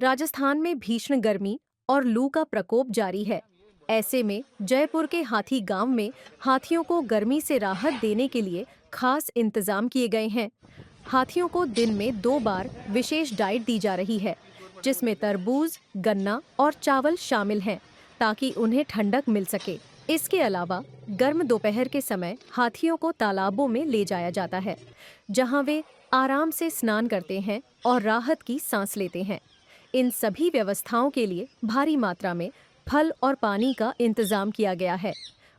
राजस्थान में भीषण गर्मी और लू का प्रकोप जारी है। ऐसे में जयपुर के हाथी गांव में हाथियों को गर्मी से राहत देने के लिए खास इंतजाम किए गए हैं। हाथियों को दिन में 2 बार विशेष डाइट दी जा रही है, जिसमें तरबूज, गन्ना और चावल शामिल हैं, ताकि उन्हें ठंडक मिल सके। इसके अलावा गर्म दोपहर के समय हाथियों को तालाबों में ले जाया जाता है, जहां वे आराम से स्नान करते हैं और राहत की सांस लेते हैं। इन सभी व्यवस्थाओं के लिए भारी मात्रा में फल और पानी का इंतजाम किया गया है।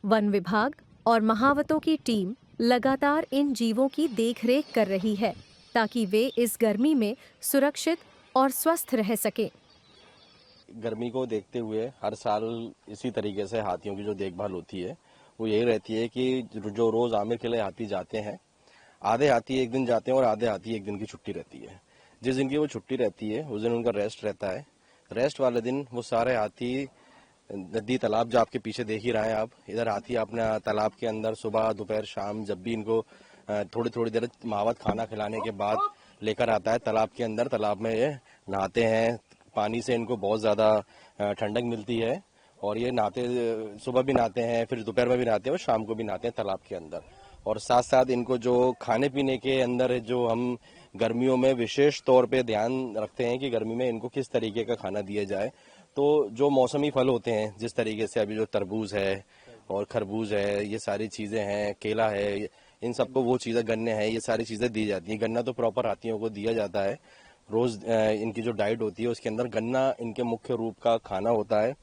वन विभाग और महावतों की टीम लगातार इन जीवों की देखरेख कर रही है, ताकि वे इस गर्मी में सुरक्षित और स्वस्थ रह सकें। गर्मी को देखते हुए हर साल इसी तरीके से हाथियों की जो देखभाल होती है वो यही रहती है कि जो रोज आमिर के लिए हाथी जाते हैं, आधे हाथी एक दिन जाते हैं और आधे हाथी एक दिन की छुट्टी रहती है। जिस दिन की वो छुट्टी रहती है उस दिन उनका रेस्ट रहता है। रेस्ट वाले दिन वो सारे हाथी नदी तालाब, जो आपके पीछे देख ही रहे हैं आप, इधर हाथी अपने तालाब के अंदर सुबह दोपहर शाम जब भी इनको थोड़ी थोड़ी देर मावत खाना खिलाने के बाद लेकर आता है तालाब के अंदर। तालाब में ये नहाते हैं। पानी से इनको बहुत ज़्यादा ठंडक मिलती है और ये नहाते, सुबह भी नहाते हैं, फिर दोपहर में भी नहाते हैं और शाम को भी नहाते हैं तालाब के अंदर। और साथ साथ इनको जो खाने पीने के अंदर जो हम गर्मियों में विशेष तौर पे ध्यान रखते हैं कि गर्मी में इनको किस तरीके का खाना दिया जाए, तो जो मौसमी फल होते हैं, जिस तरीके से अभी जो तरबूज है और खरबूज है, ये सारी चीज़ें हैं, केला है, इन सबको वो चीज़ें, गन्ने हैं, ये सारी चीज़ें दी जाती हैं। गन्ना तो प्रॉपर हाथियों को दिया जाता है। रोज इनकी जो डाइट होती है उसके अंदर गन्ना इनके मुख्य रूप का खाना होता है।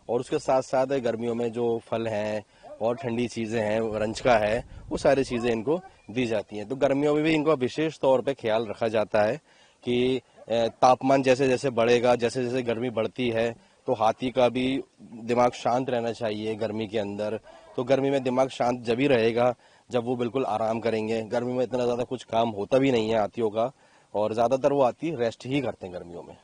और उसके साथ साथ गर्मियों में जो फल हैं और ठंडी चीज़ें हैं, रंचका है, वो सारी चीज़ें इनको दी जाती हैं। तो गर्मियों में भी इनको विशेष तौर पे ख्याल रखा जाता है कि तापमान जैसे जैसे बढ़ेगा, जैसे जैसे गर्मी बढ़ती है, तो हाथी का भी दिमाग शांत रहना चाहिए गर्मी के अंदर। तो गर्मी में दिमाग शांत जब ही रहेगा जब वो बिल्कुल आराम करेंगे। गर्मी में इतना ज़्यादा कुछ काम होता भी नहीं है हाथियों का, और ज़्यादातर वो हाथी रेस्ट ही करते हैं गर्मियों में।